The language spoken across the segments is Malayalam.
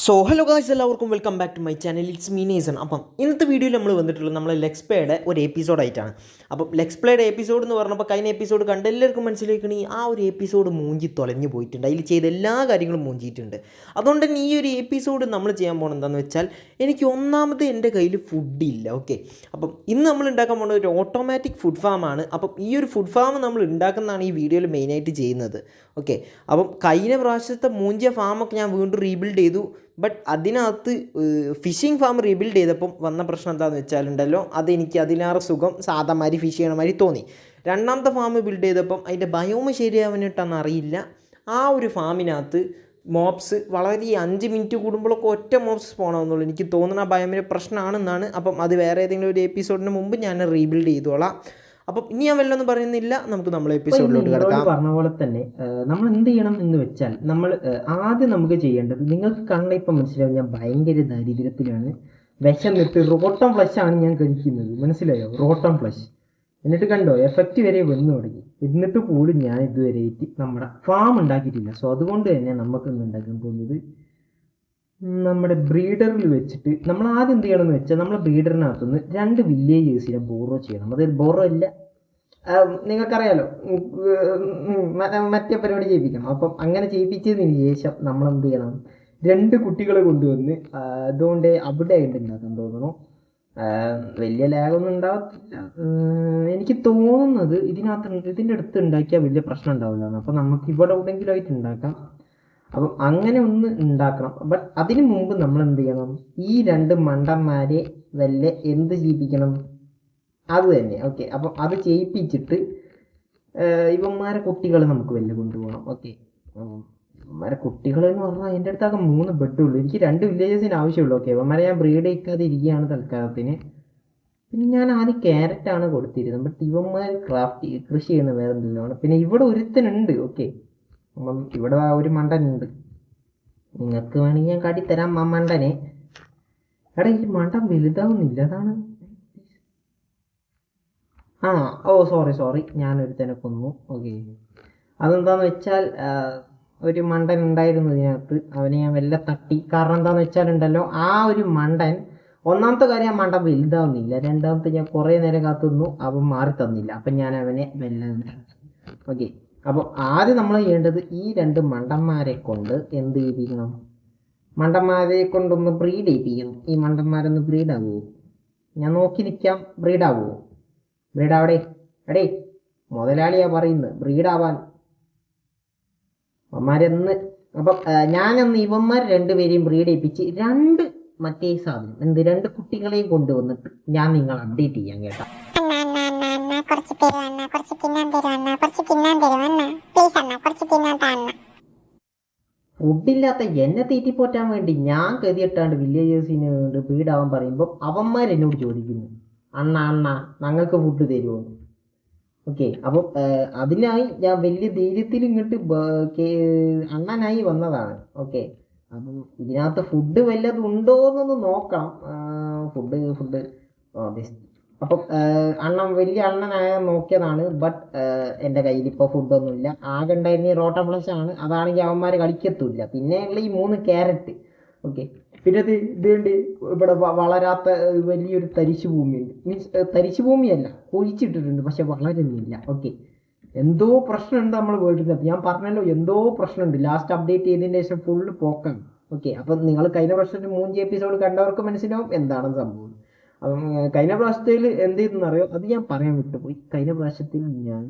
സോ ഹലോ ഗായ്സ്, എല്ലാവർക്കും welcome back to my channel. It's me Neson. അപ്പം ഇന്നത്തെ വീഡിയോയിൽ നമ്മൾ വന്നിട്ടുള്ളത് നമ്മൾ ലെക്സ് പ്ലേയുടെ ഒരു എപ്പിസോഡായിട്ടാണ്. അപ്പം ലെക്സ് പ്ലേയുടെ എപ്പിസോഡ് എന്ന് പറഞ്ഞപ്പോൾ കഴിഞ്ഞ എപ്പിസോഡ് കണ്ട എല്ലാവർക്കും മനസ്സിലാക്കണി ആ ഒരു എപ്പിസോഡ് മൂഞ്ചി തൊലഞ്ഞു പോയിട്ടുണ്ട്. അതിൽ ചെയ്ത എല്ലാ കാര്യങ്ങളും മൂഞ്ചിയിട്ടുണ്ട്. അതുകൊണ്ട് തന്നെ ഈ ഒരു എപ്പിസോഡ് നമ്മൾ ചെയ്യാൻ പോകുന്നത് എന്താണെന്ന് വെച്ചാൽ, എനിക്ക് ഒന്നാമത് എൻ്റെ കയ്യിൽ ഫുഡില്ല. ഓക്കെ, അപ്പം ഇന്ന് നമ്മൾ ഉണ്ടാക്കാൻ പോകുന്നത് ഒരു ഓട്ടോമാറ്റിക് ഫുഡ് ഫാമാണ്. അപ്പം ഈ ഒരു ഫുഡ് ഫാം നമ്മൾ ഉണ്ടാക്കുന്നതാണ് ഈ വീഡിയോയിൽ മെയിനായിട്ട് ചെയ്യുന്നത്. ഓക്കെ, അപ്പം കഴിഞ്ഞ പ്രാവശ്യത്തെ മൂഞ്ചിയ ഫാമൊക്കെ ഞാൻ വീണ്ടും റീബിൽഡ് ചെയ്തു. ബട്ട് അതിനകത്ത് ഫിഷിംഗ് ഫാം റീബിൽഡ് ചെയ്തപ്പം വന്ന പ്രശ്നം എന്താണെന്ന് വെച്ചാലുണ്ടല്ലോ, അതെനിക്ക് അതിലേറെ സുഖം സാധാമാതിരി ഫിഷ് ചെയ്യണ മാതിരി തോന്നി. രണ്ടാമത്തെ ഫാം ബിൽഡ് ചെയ്തപ്പം അതിൻ്റെ ബയോമ് ശരിയാവാനായിട്ടാണെന്ന് അറിയില്ല, ആ ഒരു ഫാമിനകത്ത് മോബ്സ് വളരെ 5 മിനിറ്റ് കൂടുമ്പോഴൊക്കെ ഒറ്റ മോബ്സ് സ്പോണാവുന്നുള്ളൂ. എനിക്ക് തോന്നുന്ന ആ ബയോമിൻ്റെ പ്രശ്നമാണെന്നാണ്. അപ്പം അത് വേറെ ഏതെങ്കിലും ഒരു എപ്പിസോഡിന് മുമ്പ് ഞാൻ റീബിൽഡ് ചെയ്തോളാം. അപ്പം ഇനി ഞാൻ വല്ലതൊന്നും പറയുന്നില്ല, നമുക്ക് നമ്മളെ എപ്പിസോഡിലോട്ട് കിടക്കാം. പറഞ്ഞ പോലെ തന്നെ നമ്മൾ എന്ത് ചെയ്യണം എന്ന് വെച്ചാൽ, നമ്മൾ ആദ്യം നമുക്ക് ചെയ്യേണ്ടത്, നിങ്ങൾക്ക് കണ്ട ഇപ്പം മനസ്സിലാവും ഞാൻ ഭയങ്കര ദാരിദ്ര്യത്തിലാണ്, വിശന്നിട്ട് റോട്ടം ഫ്ലഷ് ആണ് ഞാൻ കഴിക്കുന്നത്. മനസ്സിലായോ? റോട്ടം ഫ്ലഷ്. എന്നിട്ട് കണ്ടോ, എഫക്റ്റ് വരെ വന്നു തുടങ്ങി. എന്നിട്ട് പോലും ഞാൻ ഇതുവരെ നമ്മുടെ ഫാം ഉണ്ടാക്കിയിട്ടില്ല. സോ അതുകൊണ്ട് തന്നെ നമുക്കൊന്ന് ഉണ്ടാക്കാൻ പോകുന്നത്, നമ്മുടെ ബ്രീഡറിൽ വെച്ചിട്ട് നമ്മൾ ആദ്യം എന്ത് ചെയ്യണം എന്ന് വെച്ചാൽ, നമ്മളെ ബ്രീഡറിനകത്തുനിന്ന് 2 വില്ലേജേഴ്സിനെ ബോറോ ചെയ്യണം. അതായത് ബോറോ അല്ല, നിങ്ങൾക്കറിയാലോ, മറ്റേ പരിപാടി ചെയ്യിപ്പിക്കണം. അപ്പം അങ്ങനെ ചെയ്യിപ്പിച്ചതിന് ശേഷം നമ്മൾ എന്ത് ചെയ്യണം, 2 കുട്ടികളെ കൊണ്ടുവന്ന് അതുകൊണ്ട് അവിടെ ആയിട്ട് ഉണ്ടാക്കാൻ തോന്നണം. വലിയ ലാഗൊന്നും ഉണ്ടാകത്തില്ല എനിക്ക് തോന്നുന്നത്. ഇതിൻ്റെ അടുത്ത് ഉണ്ടാക്കിയാൽ വലിയ പ്രശ്നം ഉണ്ടാവില്ല. അപ്പം നമുക്ക് ഇവിടെ എവിടെയെങ്കിലും ആയിട്ട് ഉണ്ടാക്കാം. അപ്പം അങ്ങനെ ഒന്ന് ഉണ്ടാക്കണം. ബട്ട് അതിനു മുമ്പ് നമ്മൾ എന്ത് ചെയ്യണം, ഈ 2 മണ്ടന്മാരെ വല്ല എന്ത് ചെയ്യിപ്പിക്കണം, അത് തന്നെ. ഓക്കെ, അപ്പം അത് ചെയ്യിപ്പിച്ചിട്ട് ഇവന്മാരെ കുട്ടികൾ നമുക്ക് വല്ല കൊണ്ടുപോകണം. ഓക്കെ, ഇവന്മാരെ കുട്ടികൾ എന്ന് പറഞ്ഞാൽ എൻ്റെ അടുത്തൊക്കെ 3 ബെഡുള്ളൂ. എനിക്ക് 2 വില്ലേജസിന് ആവശ്യമുള്ളൂ. ഓക്കെ, ഇവന്മാരെ ഞാൻ ബ്രീഡ് ചെയ്യിക്കാതെ ഇരിക്കുകയാണ് തൽക്കാലത്തിന്. പിന്നെ ഞാൻ ആദ്യം ക്യാരറ്റാണ് കൊടുത്തിരുന്നത്. ബട്ട് ഇവന്മാർ കൃഷി ചെയ്യുന്ന വേറെ എന്തെങ്കിലുമാണ്. പിന്നെ ഇവിടെ ഒരുത്തനുണ്ട്. ഓക്കെ, അപ്പം ഇവിടെ ഒരു മണ്ടനുണ്ട്. നിങ്ങൾക്ക് വേണമെങ്കിൽ ഞാൻ കാട്ടിത്തരാം ആ മണ്ടനെ. എടാ, ഈ മണ്ടൻ വലുതാവുന്നില്ല, അതാണ്. സോറി, ഞാനൊരുത്തനെ കൊന്നു. ഓക്കെ, അതെന്താന്ന് വെച്ചാൽ, ഒരു മണ്ടൻ ഉണ്ടായിരുന്നു ഇതിനകത്ത്. അവനെ ഞാൻ വല്ല തട്ടി. കാരണം എന്താന്ന് വെച്ചാലുണ്ടല്ലോ, ആ ഒരു മണ്ടൻ, ഒന്നാമത്തെ കാര്യം ആ മണ്ടൻ വലുതാവുന്നില്ല. രണ്ടാമത്തെ ഞാൻ കുറേ നേരം കാത്തുനിന്നു, അവൻ മാറി തന്നില്ല. അപ്പം ഞാൻ അവനെ ഓക്കെ, അപ്പോൾ ആദ്യം നമ്മൾ ചെയ്യേണ്ടത്, ഈ 2 മണ്ടന്മാരെ കൊണ്ട് എന്ത് ചെയ്യിപ്പിക്കണം, മണ്ടന്മാരെ കൊണ്ടൊന്ന് ബ്രീഡ് ചെയ്യിപ്പിക്കണം. ഈ മണ്ടന്മാരൊന്ന് ബ്രീഡാവുമോ? ഞാൻ നോക്കി നിൽക്കാം. ബ്രീഡാവുമോ? ബ്രീഡാവടേ. എടേ, മുതലാളിയാ പറയുന്നത് ബ്രീഡാവാൻ. അവന്മാരെന്ന് അപ്പം ഞാനന്ന് ഇവന്മാർ 2 പേരെയും ബ്രീഡ് ചെയ്യിപ്പിച്ച് 2 മറ്റേ സാധനം 2 കുട്ടികളെയും കൊണ്ടുവന്നിട്ട് ഞാൻ നിങ്ങൾ അപ്ഡേറ്റ് ചെയ്യാൻ കേട്ടോ. ഫുഡില്ലാത്ത എന്നെ തീറ്റിപ്പോറ്റാൻ വേണ്ടി ഞാൻ ഗതിയിട്ടാണ്ട് വില്ലേജേഴ്സിന് ബ്രീഡാവാൻ പറയുമ്പോൾ അവന്മാർ എന്നോട് ചോദിക്കുന്നു, അണ്ണ ഞങ്ങൾക്ക് ഫുഡ് തരുമോ? ഓക്കെ, അപ്പം അതിനായി ഞാൻ വലിയ ധൈര്യത്തിൽ ഇങ്ങോട്ട് അണ്ണനായി വന്നതാണ്. ഓക്കെ, അപ്പം ഇതിനകത്ത് ഫുഡ് വല്ലതും ഉണ്ടോ എന്നൊന്ന് നോക്കണം. ഫുഡ് അപ്പം അണ്ണൻ വലിയ അണ്ണനായ നോക്കിയതാണ്. ബട്ട് എൻ്റെ കയ്യിൽ ഇപ്പോൾ ഫുഡൊന്നുമില്ല. ആകെ ഉണ്ടായിരുന്ന റോട്ടം ഫ്ലഷ് ആണ്. അതാണെങ്കിൽ അവന്മാർ കളിക്കത്തുമില്ല. പിന്നെ ഉള്ള ഈ 3 ക്യാരറ്റ്. ഓക്കെ, പിന്നെ ഇതുകൊണ്ട് ഇവിടെ വളരാത്ത വലിയൊരു തരിശു ഭൂമിയുണ്ട്. മീൻസ് തരിശു ഭൂമിയല്ല, കുഴിച്ചിട്ടിട്ടുണ്ട്, പക്ഷെ വളരുന്നില്ല. ഓക്കെ, എന്തോ പ്രശ്നമുണ്ട് നമ്മൾ വീട്ടിനകത്ത്. ഞാൻ പറഞ്ഞല്ലോ, എന്തോ പ്രശ്നമുണ്ട്. ലാസ്റ്റ് അപ്ഡേറ്റ് ചെയ്തതിന് ശേഷം ഫുള്ള് പോക്കാണ്. ഓക്കെ, അപ്പം നിങ്ങൾ കഴിഞ്ഞ പ്രാവശ്യത്തിൽ 3 എപ്പിസോഡ് കണ്ടവർക്ക് മനസ്സിലാവും എന്താണ് സംഭവം. അപ്പം കഴിഞ്ഞ പ്രാവശ്യത്തിൽ എന്ത് ചെയ്തെന്നറിയോ, അത് ഞാൻ പറയാൻ വിട്ടുപോയി. കഴിഞ്ഞ പ്രാവശ്യത്തിൽ ഞാൻ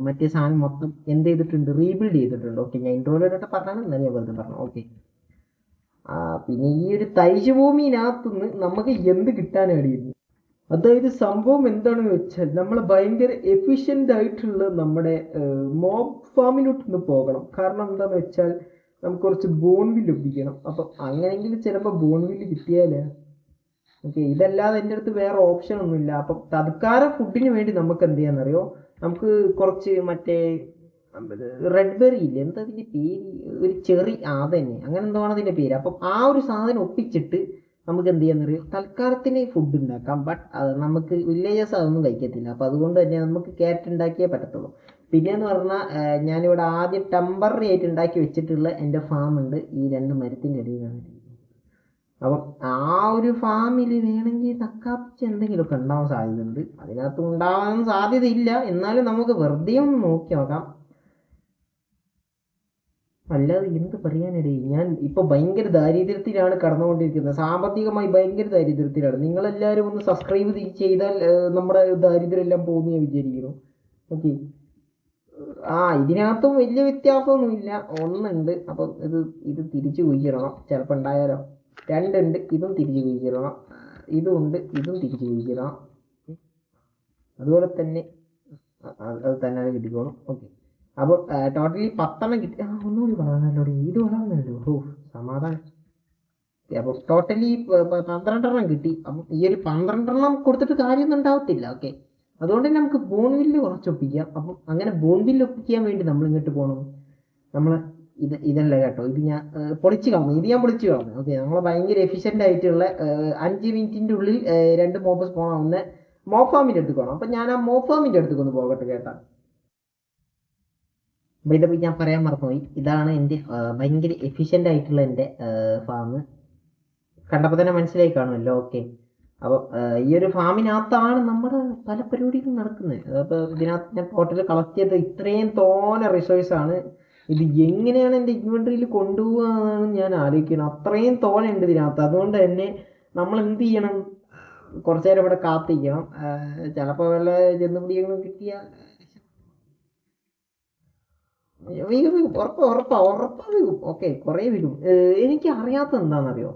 മറ്റേ സാധനം മൊത്തം എന്ത് ചെയ്തിട്ടുണ്ട്, റീബിൽഡ് ചെയ്തിട്ടുണ്ട്. ഓക്കെ, ഞാൻ ഇൻട്രോയിലോട്ട് പറഞ്ഞാണ്, എന്നാലും ഞാൻ വെറുതെ പറഞ്ഞു. ഓക്കെ, പിന്നെ ഈ ഒരു തരിശുഭൂമിനകത്തുനിന്ന് നമുക്ക് എന്ത് കിട്ടാനായിരുന്നു. അതായത് സംഭവം എന്താണെന്ന് വെച്ചാൽ, നമ്മൾ ഭയങ്കര എഫിഷ്യൻ്റ് ആയിട്ടുള്ള നമ്മുടെ മോബ് ഫാമിലോട്ടൊന്ന് പോകണം. കാരണം എന്താണെന്ന് വെച്ചാൽ, നമുക്ക് കുറച്ച് ബോൺവില്ല് ഒപ്പിക്കണം. അപ്പം അങ്ങനെയെങ്കിലും ചിലപ്പോൾ ബോൺവില്ല് കിട്ടിയാലേ. ഓക്കെ, ഇതല്ലാതെ എൻ്റെ അടുത്ത് വേറെ ഓപ്ഷൻ ഒന്നുമില്ല. അപ്പം തൽക്കാലം ഫുഡിന് വേണ്ടി നമുക്ക് എന്ത് ചെയ്യാന്നറിയോ, നമുക്ക് കുറച്ച് മറ്റേ റെഡ് ബെറി ഇല്ലേ, എന്താ അതിൻ്റെ പേര്, ഒരു ചെറി, അതന്നെ, അങ്ങനെ എന്തോ ആണ് അതിൻ്റെ പേര്. അപ്പം ആ ഒരു സാധനം ഒപ്പിച്ചിട്ട് നമുക്ക് എന്ത് ചെയ്യാന്നറിയോ, തൽക്കാലത്തിന് ഫുഡ് ഉണ്ടാക്കാം. ബട്ട് നമുക്ക് വില്ലേജസ് അതൊന്നും കഴിക്കത്തില്ല. അപ്പം അതുകൊണ്ട് തന്നെ നമുക്ക് ക്യാരറ്റ് ഉണ്ടാക്കിയേ പറ്റത്തുള്ളൂ. പിന്നെയെന്ന് പറഞ്ഞാൽ, ഞാനിവിടെ ആദ്യം ടെമ്പററി ആയിട്ട് ഉണ്ടാക്കി വെച്ചിട്ടുള്ള എൻ്റെ ഫാം ഉണ്ട് ഈ 2 മരത്തിൻ്റെ ഇടയിലാണ്. അപ്പം ആ ഒരു ഫാമിൽ വേണമെങ്കിൽ തക്കാപ്പിച്ച് എന്തെങ്കിലുമൊക്കെ ഉണ്ടാവാൻ സാധ്യതയുണ്ട്. അതിനകത്ത് ഉണ്ടാവാൻ സാധ്യതയില്ല, എന്നാലും നമുക്ക് വെറുതെ ഒന്ന് നോക്കി നോക്കാം. അല്ലാതെ എന്ത് പറയാനിടേ, ഞാൻ ഇപ്പൊ ഭയങ്കര ദാരിദ്ര്യത്തിലാണ് കടന്നുകൊണ്ടിരിക്കുന്നത്. സാമ്പത്തികമായി ഭയങ്കര ദാരിദ്ര്യത്തിലാണ്. നിങ്ങളെല്ലാവരും ഒന്ന് സബ്സ്ക്രൈബ് ചെയ്താൽ നമ്മുടെ ദാരിദ്ര്യം എല്ലാം പോകുന്നു ഞാൻ വിചാരിക്കുന്നു. ഓക്കെ. ഇതിനകത്തും വലിയ വ്യത്യാസമൊന്നുമില്ല. ഒന്നുണ്ട്. അപ്പം ഇത് തിരിച്ചു കുഴിച്ചിടണം, ചിലപ്പോൾ ഉണ്ടായാലോ. രണ്ടുണ്ട്, ഇതും തിരിച്ചു കുഴിച്ചിടണം. ഇതും ഉണ്ട്, ഇതും തിരിച്ചു കുഴിച്ചിടണം. അതുപോലെ തന്നെ അത് തന്നെ കിട്ടിക്കോളും. ഓക്കെ. അപ്പോൾ ടോട്ടലി 10 കിട്ടി. ഒന്നുകൂടി പറയാനല്ലോ, ഇത് വളർന്നല്ലോ. സമാധാനം. അപ്പോൾ ടോട്ടലി 12 കിട്ടി. അപ്പം ഈ ഒരു 12 കൊടുത്തിട്ട് കാര്യമൊന്നും ഉണ്ടാവത്തില്ല. ഓക്കെ. അതുകൊണ്ട് തന്നെ നമുക്ക് ബോൺവില്ല് കുറച്ച് ഒപ്പിക്കാം. അപ്പം അങ്ങനെ ബോൺവില്ല് ഒപ്പിക്കാൻ വേണ്ടി നമ്മൾ ഇങ്ങോട്ട് പോകണം. നമ്മൾ ഇതല്ല കേട്ടോ, ഇത് ഞാൻ പൊളിച്ച് കളഞ്ഞു. ഇത് ഞാൻ പൊളിച്ച് കളഞ്ഞു. ഓക്കെ. നമ്മൾ ഭയങ്കര എഫിഷ്യൻ്റ് ആയിട്ടുള്ള 5 മിനിറ്റിൻ്റെ ഉള്ളിൽ 2 മോബ് സ്പോണാവുന്ന മോബ് ഫാമിൻ്റെ അടുത്ത് പോകണം. അപ്പം ഞാൻ ആ മോബ് ഫാമിൻ്റെ അടുത്തേക്ക് ഒന്ന് പോകട്ടെ കേട്ടാ. അപ്പോൾ ഇതപ്പോൾ ഞാൻ പറയാൻ മറന്നുപോയി. ഇതാണ് എൻ്റെ ഭയങ്കര എഫിഷ്യൻ്റ് ആയിട്ടുള്ള എൻ്റെ ഫാം. കണ്ടപ്പോൾ തന്നെ മനസ്സിലായി കാണുമല്ലോ. ഓക്കെ. അപ്പോൾ ഈ ഒരു ഫാമിനകത്താണ് നമ്മുടെ പല പരിപാടികളും നടക്കുന്നത്. അപ്പോൾ ഇതിനകത്ത് ഞാൻ ടോട്ടൽ കളക്ട് ചെയ്ത് ഇത്രയും തോനെ റിസോഴ്സാണ്. ഇത് എങ്ങനെയാണ് എൻ്റെ ഇൻവെൻട്രിയിൽ കൊണ്ടുപോകുക എന്നാണ് ഞാൻ ആലോചിക്കുന്നത്. അത്രയും തോനുണ്ട് ഇതിനകത്ത്. അതുകൊണ്ട് തന്നെ നമ്മൾ എന്ത് ചെയ്യണം, കുറച്ച് നേരം ഇവിടെ കാത്തിരിക്കണം. ചിലപ്പോൾ വല്ല ജന്തുപിടികളും കിട്ടിയാൽ വീഴും. ഉറപ്പാ വീഴും. ഓക്കെ. കുറേ വീഴും. എനിക്ക് അറിയാത്ത എന്താണെന്നറിയോ,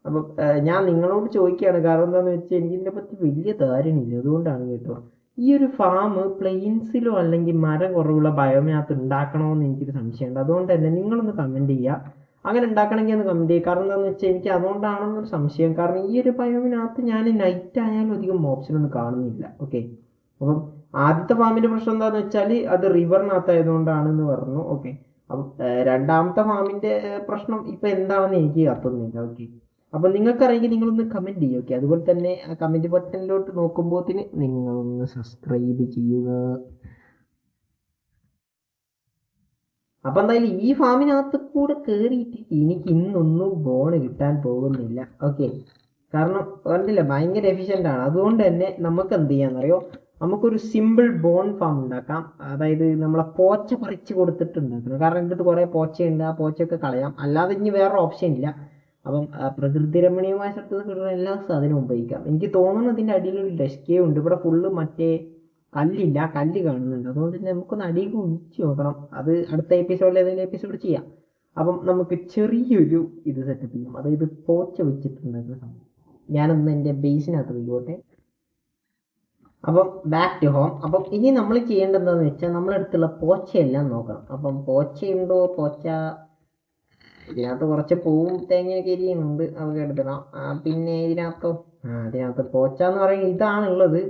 അപ്പം ഞാൻ നിങ്ങളോട് ചോദിക്കുകയാണ്. കാരണം എന്താണെന്ന് വെച്ചാൽ എനിക്കിതിനെ പറ്റി വലിയ ധാരണയില്ല. അതുകൊണ്ടാണ് കേട്ടോ. ഈ ഒരു ഫാം പ്ലെയിൻസിലോ അല്ലെങ്കിൽ മരം കുറവുള്ള ബയോമിനകത്ത് ഉണ്ടാക്കണമെന്ന് എനിക്കൊരു സംശയമുണ്ട്. അതുകൊണ്ട് തന്നെ നിങ്ങളൊന്ന് കമൻറ്റ് ചെയ്യുക. അങ്ങനെ ഉണ്ടാക്കണമെങ്കിൽ ഒന്ന് കമൻറ്റ് ചെയ്യുക. കാരണം എന്താണെന്ന് വെച്ചാൽ എനിക്ക് അതുകൊണ്ടാണെന്നൊരു സംശയം. കാരണം ഈ ഒരു ബയോമിനകത്ത് ഞാൻ നൈറ്റ് ആയാലും അധികം ഓപ്ഷനൊന്നും കാണുന്നില്ല. ഓക്കെ. അപ്പം ആദ്യത്തെ ഫാമിൻ്റെ പ്രശ്നം എന്താണെന്ന് വെച്ചാൽ അത് റിവറിനകത്തായതുകൊണ്ടാണെന്ന് പറഞ്ഞു. ഓക്കെ. അപ്പം രണ്ടാമത്തെ ഫാമിൻ്റെ പ്രശ്നം ഇപ്പം എന്താണെന്ന് എനിക്ക് കത്തുന്നില്ല. ഓക്കെ. അപ്പം നിങ്ങൾക്കറിയെങ്കിൽ നിങ്ങളൊന്ന് കമൻറ്റ് ചെയ്യുക. ഓക്കെ. അതുപോലെ തന്നെ ആ കമൻറ്റ് ബട്ടണിലോട്ട് നോക്കുമ്പോഴത്തേന് നിങ്ങളൊന്ന് സബ്സ്ക്രൈബ് ചെയ്യുക. അപ്പം എന്തായാലും ഈ ഫാമിനകത്ത് കൂടെ കയറിയിട്ട് എനിക്ക് ഇന്നൊന്നും ബോണ് കിട്ടാൻ പോകുന്നില്ല. ഓക്കെ. കാരണം കണ്ടില്ല, ഭയങ്കര എഫിഷ്യൻ്റ് ആണ്. അതുകൊണ്ട് തന്നെ നമുക്ക് എന്ത് ചെയ്യാമെന്നറിയോ, നമുക്കൊരു സിമ്പിൾ ബോൺ ഫാം ഉണ്ടാക്കാം. അതായത് നമ്മളെ പോച്ച പറിച്ച് കൊടുത്തിട്ട് ഉണ്ടാക്കണം. കാരണം എൻ്റെ അടുത്ത് കുറേ പോച്ചയുണ്ട്. ആ പോച്ചയൊക്കെ കളയാം. അല്ലാതെ ഇനി വേറെ ഓപ്ഷൻ ഇല്ല. അപ്പം പ്രകൃതി രമണീയമായ സ്ഥലത്ത് കിട്ടുന്ന എല്ലാ സാധനവും ഉപയോഗിക്കാം. എനിക്ക് തോന്നുന്നു ഇതിൻ്റെ അടിയിൽ ഒരു ഡെസ്കേ ഉണ്ട്. ഇവിടെ ഫുള്ള് മറ്റേ കല്ലില്ല, കല്ല് കാണുന്നുണ്ട്. അതുകൊണ്ട് തന്നെ നമുക്കൊന്ന് അടിയിൽ ഒഴിച്ച് നോക്കണം. അത് അടുത്ത എപ്പിസോഡിൽ ഏതെങ്കിലും എപ്പിസോഡ് ചെയ്യാം. അപ്പം നമുക്ക് ചെറിയൊരു ഇത് സെറ്റപ്പ് ചെയ്യാം. അതായത് പോച്ച വെച്ചിട്ടുണ്ടായിരുന്ന സംഭവം ഞാനൊന്ന് എൻ്റെ ബേസിനകത്ത് പോയിക്കോട്ടെ. അപ്പം ബാക്ക് ടു ഹോം. അപ്പം ഇനി നമ്മൾ ചെയ്യേണ്ടത് എന്താണെന്ന് വെച്ചാൽ നമ്മളടുത്തുള്ള പോച്ചയെല്ലാം നോക്കണം. അപ്പം പോച്ചയുണ്ടോ, പോച്ച ഇതിനകത്ത് കുറച്ച് പൂവും തേങ്ങയൊക്കെ എരിയുന്നുണ്ട്, അതൊക്കെ എടുക്കണം. പിന്നെ ഇതിനകത്ത് പോച്ച എന്ന് പറയുന്നത് ഇതാണുള്ളത്.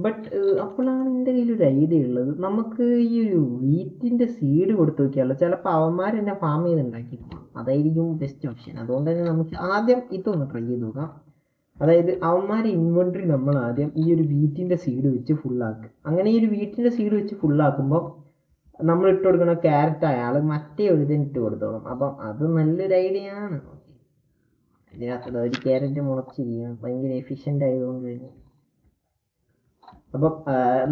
ബട്ട് അപ്പോഴാണ് എൻ്റെ കയ്യിലൊരു ഐഡിയ ഉള്ളത്. നമുക്ക് ഈ ഒരു വീറ്റിൻ്റെ സീഡ് കൊടുത്തു നോക്കിയാലോ. ചിലപ്പോൾ അവന്മാർ തന്നെ ഫാം ചെയ്ത് ഉണ്ടാക്കിയിരിക്കും. അതായിരിക്കും ബെസ്റ്റ് ഓപ്ഷൻ. അതുകൊണ്ട് തന്നെ നമുക്ക് ആദ്യം ഇതൊന്ന് ട്രൈ ചെയ്ത് നോക്കാം. അതായത് അവന്മാരെ ഇൻവെൻട്രി നമ്മൾ ആദ്യം ഈ ഒരു വീറ്റിൻ്റെ സീഡ് വെച്ച് ഫുള്ളാക്കുക. അങ്ങനെ ഈ ഒരു വീറ്റിൻ്റെ സീഡ് വെച്ച് ഫുള്ളാക്കുമ്പോൾ നമ്മൾ ഇട്ട് കൊടുക്കുന്ന ക്യാരറ്റ് അയാൾ മറ്റേ ഒരു ഇതിന് ഇട്ട് കൊടുത്തോളും. അപ്പം അത് നല്ലൊരു ഐഡിയ ആണ്. ഇതിനകത്ത് ഒരു ക്യാരറ്റ് മുളച്ചിരിക്കണം, ഭയങ്കര എഫിഷ്യൻ്റ് ആയതുകൊണ്ട് തന്നെ. അപ്പം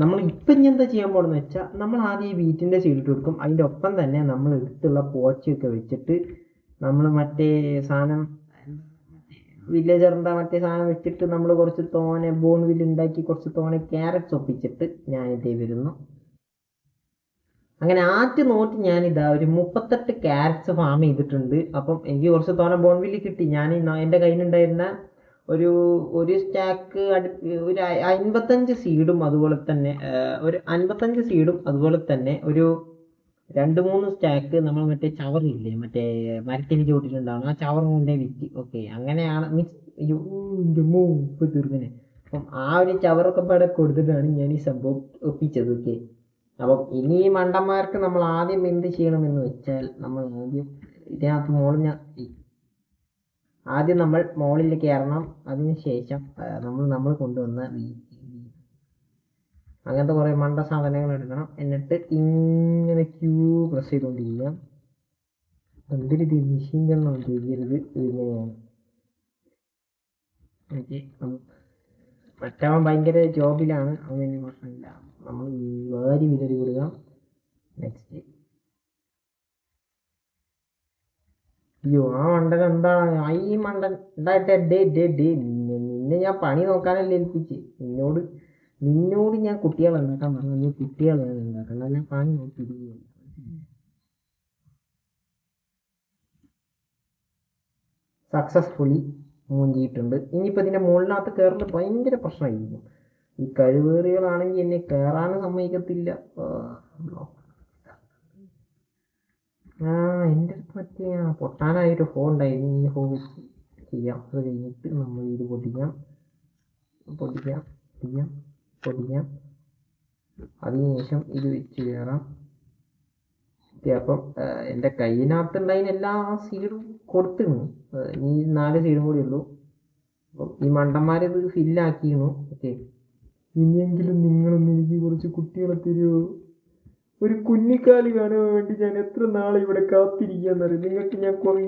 നമ്മൾ ഇപ്പം ഇനി എന്താ ചെയ്യാൻ പോകുന്നത് വെച്ചാൽ, നമ്മൾ ആദ്യം ഈ വീറ്റിൻ്റെ സീഡ് ഇട്ട് കൊടുക്കും. അതിൻ്റെ ഒപ്പം തന്നെ നമ്മൾ എടുത്തുള്ള പോച്ചയൊക്കെ വെച്ചിട്ട് നമ്മൾ മറ്റേ സാധനം വില്ലേജറിൻ്റെ മറ്റേ സാധനം വെച്ചിട്ട് നമ്മൾ കുറച്ച് തോനെ ബോൺവില്ല് ഉണ്ടാക്കി കുറച്ച് തോനെ ക്യാരറ്റ്സ് ഒപ്പിച്ചിട്ട് ഞാനിതേ വരുന്നു. അങ്ങനെ ആദ്യം നോട്ട് ഞാനിതാ ഒരു 38 ക്യാരറ്റ്സ് ഫാം ചെയ്തിട്ടുണ്ട്. അപ്പം എനിക്ക് കുറച്ച് തോനെ ബോൺവില്ല് കിട്ടി. ഞാൻ എൻ്റെ കയ്യിലുണ്ടായിരുന്ന ഒരു സ്റ്റാക്ക് ഒരു 55 സീഡും അതുപോലെ തന്നെ ഒരു 55 സീഡും അതുപോലെ തന്നെ ഒരു 2-3 സ്റ്റാക്ക് നമ്മൾ മറ്റേ ചവറില്ലേ, മറ്റേ മരത്തിന് ചോട്ടിലുണ്ടാവണം, ആ ചവർ കൊണ്ടേ വിറ്റ്. ഓക്കെ. അങ്ങനെയാണ് ഇപ്പോൾ തീർന്നേ. അപ്പം ആ ഒരു ചവറൊക്കെ ഇവിടെ കൊടുത്തിട്ടാണ് ഞാൻ ഈ സംഭവം ഒപ്പിച്ചത്. ഓക്കെ. അപ്പം ഇനി ഈ മണ്ടന്മാർക്ക് നമ്മൾ ആദ്യം എന്ത് ചെയ്യണമെന്ന് വെച്ചാൽ, നമ്മൾ ആദ്യം നമ്മൾ മോളിൽ കയറണം. അതിനുശേഷം നമ്മൾ കൊണ്ടുവന്ന അങ്ങനത്തെ കുറേ മണ്ട സാധനങ്ങൾ എടുക്കണം. എന്നിട്ട് ഇങ്ങനെ ക്യൂ പ്രസ് ചെയ്തുകൊണ്ടിരിക്കാം. എന്തൊരു മെഷീൻ ഗണ്ണാണ് ചോദിക്കരുത്. ഇങ്ങനെയാണ്. ഓക്കെ. മറ്റവൻ ഭയങ്കര ജോബിലാണ്, അവന് പ്രശ്നമില്ല. നമ്മൾ വേരി വിതറി കൊടുക്കാം. നെക്സ്റ്റ്. അയ്യോ, ആ മണ്ടൻ എന്താണ് ഈ മണ്ടൻ ഉണ്ടായിട്ട് നിന്നെ ഞാൻ പണി നോക്കാനല്ലേ ഏൽപ്പിച്ച്. നിന്നോട് ഞാൻ കുട്ടികളെ ഉണ്ടാക്കാൻ പറഞ്ഞു. നീ കുട്ടികളെ ഉണ്ടാക്കണം, ഞാൻ പണി നോക്കിയിരിക്കുകയാണ്. സക്സസ്ഫുള്ളി മൂഞ്ചിയിട്ടുണ്ട്. ഇനിയിപ്പോൾ ഇതിൻ്റെ മുകളിനകത്ത് കയറുന്നത് ഭയങ്കര പ്രശ്നമായിരിക്കും. ഈ കഴിവേറികളാണെങ്കിൽ എന്നെ കയറാനും സമ്മതിക്കത്തില്ല. എൻ്റെ അടുത്ത് മറ്റേ പൊട്ടാനായൊരു ഹോ ഉണ്ടായിരുന്നു. ഈ ഹോ വെച്ച് ചെയ്യാം. അത് കഴിഞ്ഞിട്ട് നമ്മൾ ഇത് പൊട്ടിക്കാം. അതിനുശേഷം ഇത് വെച്ച് കയറാം. അപ്പം എൻ്റെ കയ്യിനകത്തുണ്ടായതിന് എല്ലാ സീഡും കൊടുത്തിരുന്നു. ഇനി 4 സീഡും കൂടി ഉള്ളൂ. അപ്പം ഈ മണ്ടന്മാരിത് ഫില്ലാക്കിയിരുന്നു. ഓക്കെ, ഇനിയെങ്കിലും നിങ്ങളൊന്ന് എനിക്ക് കുറച്ച് കുട്ടികളെ തരുമോ? ഒരു കുഞ്ഞിക്കാലി കാണാൻ വേണ്ടി ഞാൻ എത്ര നാളെ ഇവിടെ കാത്തിരിക്കുകയെന്നറിയാം. നിങ്ങൾക്ക് ഞാൻ കുറേ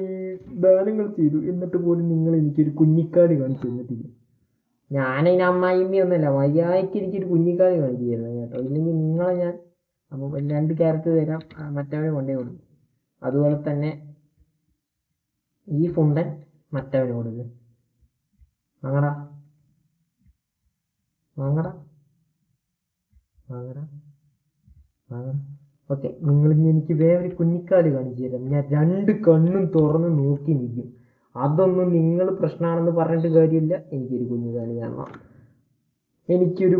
ദാനങ്ങൾ ചെയ്തു, എന്നിട്ട് പോലും നിങ്ങൾ എനിക്കൊരു കുഞ്ഞിക്കാലി കാണിച്ചു തന്നിട്ടില്ല. ഞാനതിന് അമ്മായിമ്മയൊന്നുമല്ല, മര്യാദയ്ക്ക് എനിക്കൊരു കുഞ്ഞിക്കാലി കാണിച്ചു തരുന്നത് കേട്ടോ. ഇല്ലെങ്കിൽ നിങ്ങളെ ഞാൻ അപ്പം 2 ക്യാരറ്റ് തരാം, മറ്റവനെ കൊണ്ടേ കൊടുക്കും. അതുപോലെ തന്നെ ഈ ഫുണ്ടൻ മറ്റവന് കൊടുക്കും. വാങ്ങടാ. ഓക്കെ, നിങ്ങളിനി എനിക്ക് വേറെ കുഞ്ഞിക്കാല് കാണിച്ചു തരാം. ഞാൻ 2 കണ്ണും തുറന്ന് നോക്കി നിൽക്കും. അതൊന്നും നിങ്ങൾ പ്രശ്നമാണെന്ന് പറഞ്ഞിട്ട് കാര്യമില്ല. എനിക്കൊരു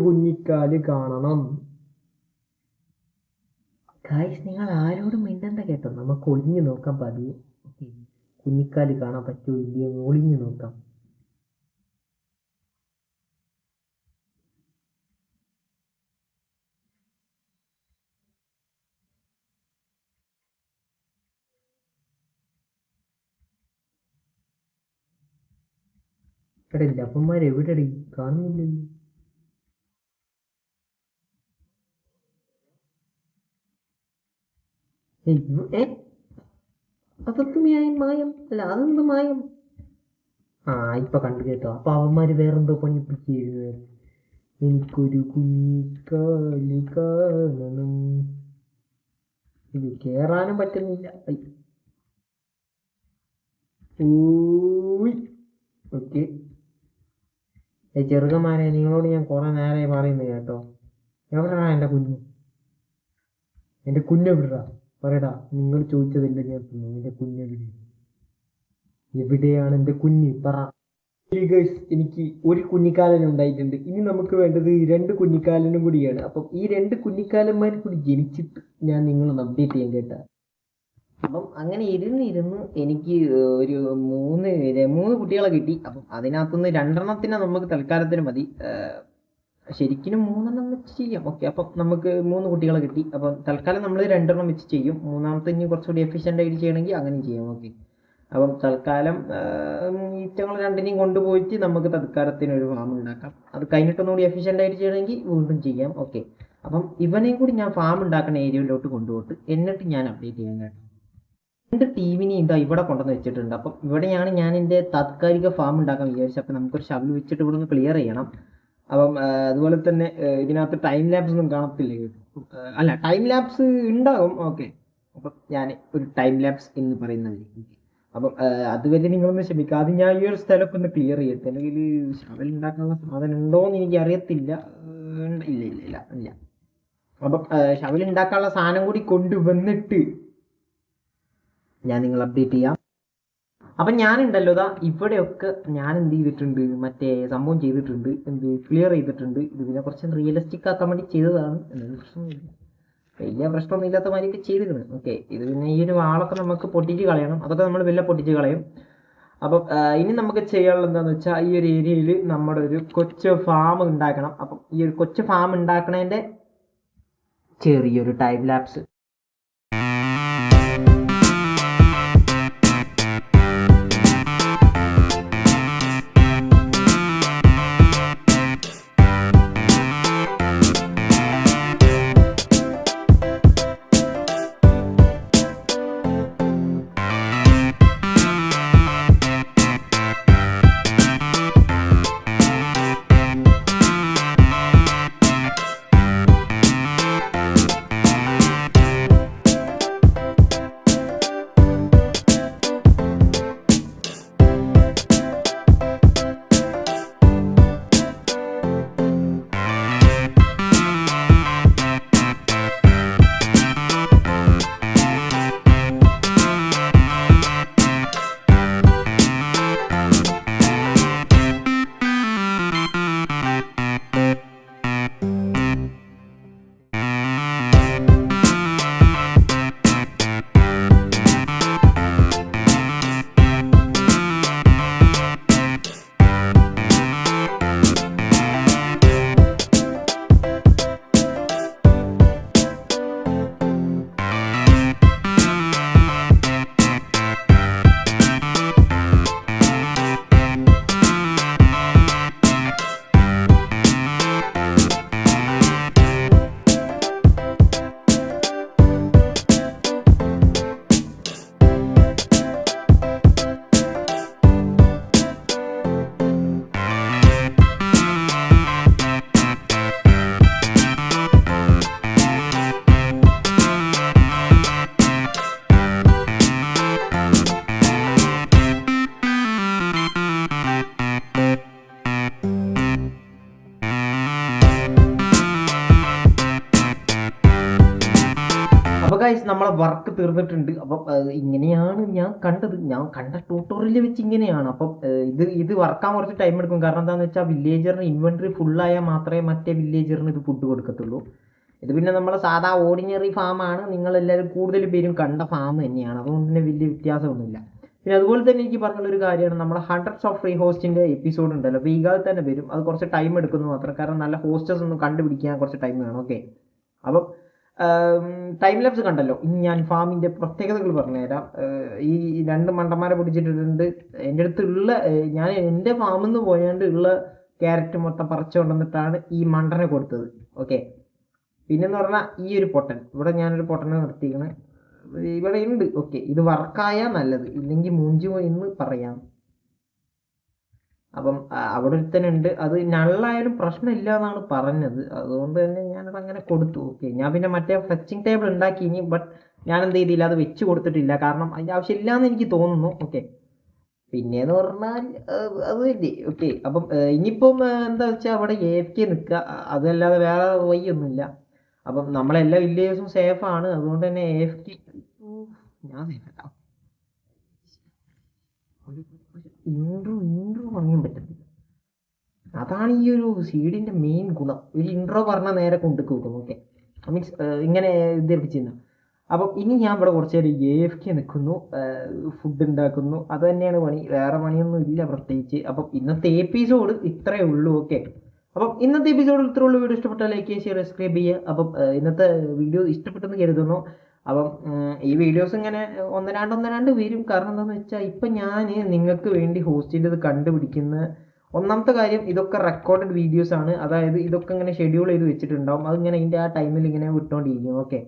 കുഞ്ഞിക്കാല് കാണണം. ഗായ്സ്, നിങ്ങൾ ആരോടും മിണ്ടണ്ട കേട്ടോ. നമുക്ക് ഒളിഞ്ഞു നോക്കാം പതിയെ. ഓക്കെ, കുഞ്ഞിക്കാല് കാണാൻ പറ്റുമോ ഇല്ലയോ ഒളിഞ്ഞു നോക്കാം. എടാ, ലപ്പന്മാരെവിടെടി? കാണുന്നില്ലല്ലോ. അതൊക്കെ മായം അല്ല, അതെന്ത് മായം? ഇപ്പൊ കണ്ടു കേട്ടോ. അപ്പൊ അവന്മാര് വേറെന്തോ പണിപ്പിക്കുന്നു. എനിക്കൊരു കുഞ്ഞിക്കാലി കാണണം. ഇത് കേറാനും പറ്റുന്നില്ല. ഓക്കെ, ചെറുക്കന്മാരെ, നിങ്ങളോട് ഞാൻ കുറെ നേരമായി പറയുന്നത് കേട്ടോ. എവിടെടാ എൻ്റെ കുഞ്ഞെവിടാ? പറയടാ. നിങ്ങൾ ചോദിച്ചതല്ല ഞാൻ തിന്നു. എൻ്റെ എവിടെയാണ് എൻ്റെ കുഞ്ഞ്? പറ. എനിക്ക് ഒരു കുഞ്ഞിക്കാലൻ ഉണ്ടായിട്ടുണ്ട്. ഇനി നമുക്ക് വേണ്ടത് 2 കുഞ്ഞിക്കാലനും കൂടിയാണ്. അപ്പം ഈ 2 കുഞ്ഞിക്കാലന്മാർ കൂടി ജനിച്ചിട്ട് ഞാൻ നിങ്ങളൊന്ന് അപ്ഡേറ്റ് ചെയ്യാൻ കേട്ടാ. അപ്പം അങ്ങനെ ഇരുന്ന് എനിക്ക് ഒരു 3 കുട്ടികളെ കിട്ടി. അപ്പം അതിനകത്തുനിന്ന് 2 നമുക്ക് തൽക്കാലത്തിന് മതി. ശരിക്കും 3 വെച്ച് ചെയ്യാം. ഓക്കെ, അപ്പം നമുക്ക് 3 കുട്ടികളെ കിട്ടി. അപ്പം തൽക്കാലം നമ്മൾ 2 വെച്ച് ചെയ്യും. 3 ഇനി കുറച്ചുകൂടി എഫിഷ്യൻ്റ് ആയിട്ട് ചെയ്യണമെങ്കിൽ അങ്ങനെയും ചെയ്യാം. ഓക്കെ, അപ്പം തൽക്കാലം ഈറ്റങ്ങൾ 2 കൊണ്ടുപോയിട്ട് നമുക്ക് തൽക്കാലത്തിന് ഒരു ഫാം ഉണ്ടാക്കാം. അത് കഴിഞ്ഞിട്ടൊന്നുകൂടി എഫിഷ്യൻ്റ് ആയിട്ട് ചെയ്യണമെങ്കിൽ വീണ്ടും ചെയ്യാം. ഓക്കെ, അപ്പം ഇവനെയും കൂടി ഞാൻ ഫാം ഉണ്ടാക്കുന്ന ഏരിയയിലോട്ട് കൊണ്ടുപോയിട്ട് എന്നിട്ട് ഞാൻ അപ്ഡേറ്റ് ചെയ്യാൻ കേട്ടോ. 2 ടീമിനെ ഇവിടെ കൊണ്ടുവന്ന് വെച്ചിട്ടുണ്ട്. അപ്പം ഇവിടെയാണ് ഞാൻ എൻ്റെ താത്കാലിക ഫാം ഉണ്ടാക്കാൻ വിചാരിച്ചത്. അപ്പം നമുക്കൊരു ഷവൽ വെച്ചിട്ട് ഇവിടെ ഒന്ന് ക്ലിയർ ചെയ്യണം. അപ്പം അതുപോലെ തന്നെ ഇതിനകത്ത് ടൈം ലാപ്സ് ഒന്നും കാണത്തില്ല. അല്ല, ടൈം ലാപ്സ് ഉണ്ടാകും. ഓക്കെ, അപ്പം ഞാൻ ഒരു ടൈം ലാപ്സ് എന്ന് പറയുന്നത്. അപ്പം അതുവരെ നിങ്ങളൊന്ന് ക്ഷമിക്കുക. അത് ഞാൻ ഈ ഒരു സ്ഥലമൊക്കെ ഒന്ന് ക്ലിയർ ചെയ്യട്ടെ. അല്ലെങ്കിൽ ഷവൽ ഉണ്ടാക്കാനുള്ള സാധനം ഉണ്ടോയെന്ന് എനിക്ക് അറിയത്തില്ല. ഇല്ല. അപ്പം ഷവൽ ഉണ്ടാക്കാനുള്ള സാധനം കൂടി കൊണ്ടുവന്നിട്ട് ഞാൻ നിങ്ങൾ അപ്ഡേറ്റ് ചെയ്യാം. അപ്പം ഞാനുണ്ടല്ലോ ഇവിടെയൊക്കെ ഞാൻ എന്ത് ചെയ്തിട്ടുണ്ട്, മറ്റേ സംഭവം ചെയ്തിട്ടുണ്ട്, ക്ലിയർ ചെയ്തിട്ടുണ്ട്. ഇത് പിന്നെ കുറച്ച് റിയലിസ്റ്റിക് ആക്കാൻ വേണ്ടി ചെയ്തതാണ്. എന്തെങ്കിലും പ്രശ്നമില്ല, വലിയ പ്രശ്നമൊന്നും ഇല്ലാത്ത മാതിരിയൊക്കെ ചെയ്തിരുന്നു. ഓക്കെ, ഇത് പിന്നെ ഈ ഒരു വാളൊക്കെ നമുക്ക് പൊട്ടിച്ച് കളയണം. അതൊക്കെ നമ്മൾ വലിയ പൊട്ടിച്ച് കളയും. അപ്പം ഇനി നമുക്ക് ചെയ്യാനുള്ളത് എന്താണെന്ന് വെച്ചാൽ ഈ ഒരു ഏരിയയിൽ നമ്മുടെ ഒരു കൊച്ചു ഫാം ഉണ്ടാക്കണം. അപ്പം ഈ ഒരു കൊച്ചു ഫാം ഉണ്ടാക്കണതിൻ്റെ ചെറിയൊരു ടൈം ലാപ്സ്. നമ്മളെ വർക്ക് തീർന്നിട്ടുണ്ട്. അപ്പം ഇങ്ങനെയാണ് ഞാൻ കണ്ടത്, ഞാൻ കണ്ട ട്യൂട്ടോറിയൽ വെച്ച് ഇങ്ങനെയാണ്. അപ്പം ഇത് വർക്കാൻ കുറച്ച് ടൈം എടുക്കും. കാരണം എന്താണെന്ന് വെച്ചാൽ വില്ലേജറിന് ഇൻവെൻട്രി ഫുള്ളായാൽ മാത്രമേ മറ്റേ വില്ലേജറിന് ഇത് ഫുഡ് കൊടുക്കത്തുള്ളൂ. ഇത് പിന്നെ നമ്മളെ സാധാ ഓർഡിനറി ഫാമാണ്, നിങ്ങളെല്ലാവരും കൂടുതൽ പേരും കണ്ട ഫാം തന്നെയാണ്. അതുകൊണ്ട് തന്നെ വലിയ വ്യത്യാസമൊന്നുമില്ല. പിന്നെ അതുപോലെ തന്നെ എനിക്ക് പറഞ്ഞുള്ളൊരു കാര്യമാണ്, നമ്മുടെ ഹൺഡ്രഡ്സ് ഓഫ് ഫ്രീ ഹോസ്റ്റിൻ്റെ എപ്പിസോഡ് ഉണ്ടല്ലോ, അപ്പോൾ ഈഗാതെ തന്നെ വരും. അത് കുറച്ച് ടൈം എടുക്കുന്നു മാത്രം, കാരണം നല്ല ഹോസ്റ്റേഴ്സ് ഒന്നും കണ്ടുപിടിക്കാൻ കുറച്ച് ടൈം വേണം. ഓക്കെ, അപ്പം ടൈം ലാപ്സ് കണ്ടല്ലോ. ഇനി ഞാൻ ഫാമിൻ്റെ പ്രത്യേകതകൾ പറഞ്ഞുതരാം. ഈ 2 മണ്ടന്മാരെ പിടിച്ചിട്ടിട്ടുണ്ട്. എൻ്റെ അടുത്തുള്ള ഞാൻ എൻ്റെ ഫാമിൽ നിന്ന് പോയാണ്ട് ഉള്ള ക്യാരറ്റ് മൊത്തം പറിച്ചു കൊണ്ടുവന്നിട്ടാണ് ഈ മണ്ടനെ കൊടുത്തത്. ഓക്കെ, പിന്നെന്ന് പറഞ്ഞാൽ ഈ ഒരു പൊട്ടൻ, ഇവിടെ ഞാനൊരു പൊട്ടനെ നിർത്തിക്കണേ ഇവിടെ ഉണ്ട്. ഓക്കെ, ഇത് വർക്കായാൽ നല്ലത്, ഇല്ലെങ്കിൽ മൂഞ്ചി പോയി എന്ന് പറയാം. അപ്പം അവിടെ ഒരുത്തനുണ്ട്, അത് നള്ളായാലും പ്രശ്നമില്ല എന്നാണ് പറഞ്ഞത്. അതുകൊണ്ട് തന്നെ ഞാനത് അങ്ങനെ കൊടുത്തു. ഓക്കെ, ഞാൻ പിന്നെ മറ്റേ ഫ്ലെച്ചിങ് ടേബിൾ ഉണ്ടാക്കി ഇനി, ബട്ട് ഞാൻ എന്ത് ചെയ്തില്ല, അത് വെച്ച് കൊടുത്തിട്ടില്ല. കാരണം അതിൻ്റെ ആവശ്യമില്ല എന്ന് എനിക്ക് തോന്നുന്നു. ഓക്കെ, പിന്നെയെന്ന് പറഞ്ഞാൽ അത് തന്നെ. ഓക്കെ, അപ്പം ഇനിയിപ്പം എന്താ വെച്ചാൽ അവിടെ AFK നിൽക്കുക, അതല്ലാതെ വേറെ വഴിയൊന്നുമില്ല. അപ്പം നമ്മളെല്ലാ വില്ലേജസും സേഫാണ്. അതുകൊണ്ട് തന്നെ AFK ഞാൻ ഇൻട്രോ പറയാൻ പറ്റത്തില്ല. അതാണ് ഈ ഒരു സീഡിൻ്റെ മെയിൻ ഗുണം. ഒരു ഇൻട്രോ പറഞ്ഞാൽ നേരെ കൊണ്ടുക്ക് വെക്കും. ഓക്കെ, മീൻസ് ഇങ്ങനെ ചെയ്യുന്നു. അപ്പം ഇനി ഞാൻ ഇവിടെ കുറച്ച് നേരം AFK നിൽക്കുന്നു, ഫുഡ് ഉണ്ടാക്കുന്നു, അത് തന്നെയാണ് പണി. വേറെ പണിയൊന്നും ഇല്ല പ്രത്യേകിച്ച്. അപ്പം ഇന്നത്തെ എപ്പിസോഡ് ഇത്രയേ ഉള്ളൂ. ഓക്കെ, അപ്പം ഇന്നത്തെ എപ്പിസോഡിൽ ഇത്രേ ഉള്ളൂ. വീഡിയോ ഇഷ്ടപ്പെട്ടാൽ ലൈക്ക് ചെയ്യുക, ഷെയർ, സബ്സ്ക്രൈബ് ചെയ്യുക. അപ്പം ഇന്നത്തെ വീഡിയോ ഇഷ്ടപ്പെട്ടെന്ന് കരുതുന്നു. അപ്പം ഈ വീഡിയോസ് ഇങ്ങനെ ഒന്ന് രണ്ട് വരും. കാരണം എന്താണെന്ന് വെച്ചാൽ ഇപ്പം ഞാൻ നിങ്ങൾക്ക് വേണ്ടി ഹോസ്റ്റിൻ്റെ ഇത് കണ്ടുപിടിക്കുന്ന ഒന്നാമത്തെ കാര്യം, ഇതൊക്കെ റെക്കോർഡഡ് വീഡിയോസ് ആണ്. അതായത് ഇതൊക്കെ ഇങ്ങനെ ഷെഡ്യൂൾ ചെയ്ത് വെച്ചിട്ടുണ്ടാവും. അതിങ്ങനെ അതിൻ്റെ ആ ടൈമിൽ ഇങ്ങനെ വിട്ടുകൊണ്ടിരിക്കും. ഓക്കെ,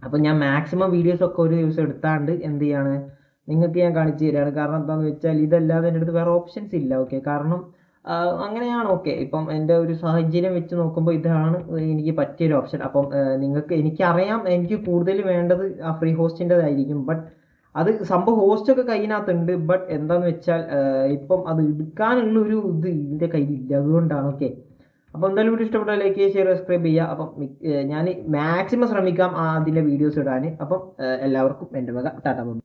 അപ്പം ഞാൻ മാക്സിമം വീഡിയോസൊക്കെ ഒരു ദിവസം എടുത്താണ്ട് എന്ത് ചെയ്യാണ് നിങ്ങൾക്ക് ഞാൻ കാണിച്ചു തരികയാണ്. കാരണം എന്താണെന്ന് വെച്ചാൽ ഇതല്ലാതെ എൻ്റെ അടുത്ത് വേറെ ഓപ്ഷൻസ് ഇല്ല. ഓക്കെ, കാരണം അങ്ങനെയാണ്. ഓക്കെ, ഇപ്പം എൻ്റെ ഒരു സാഹചര്യം വെച്ച് നോക്കുമ്പോൾ ഇതാണ് എനിക്ക് പറ്റിയൊരു ഓപ്ഷൻ. അപ്പം എനിക്കറിയാം എനിക്ക് കൂടുതൽ വേണ്ടത് ആ ഫ്രീ ഹോസ്റ്റിൻ്റെതായിരിക്കും. ബട്ട് അത് സംഭവം ഹോസ്റ്റൊക്കെ കയ്യിനകത്തുണ്ട്. ബട്ട് എന്താണെന്ന് വെച്ചാൽ ഇപ്പം അത് എടുക്കാനുള്ള ഒരു ഇത് ഇതിൻ്റെ കയ്യിലില്ല. അതുകൊണ്ടാണ്. ഓക്കെ, അപ്പോൾ എന്തായാലും വീഡിയോ ഇഷ്ടപ്പെട്ടാൽ ലൈക്ക് ചെയ്യുക, ഷെയർ, സബ്സ്ക്രൈബ് ചെയ്യുക. അപ്പം ഞാൻ മാക്സിമം ശ്രമിക്കാം അതിൻ്റെ വീഡിയോസ് ഇടാൻ. അപ്പം എല്ലാവർക്കും എൻ്റെ വക ടാറ്റ.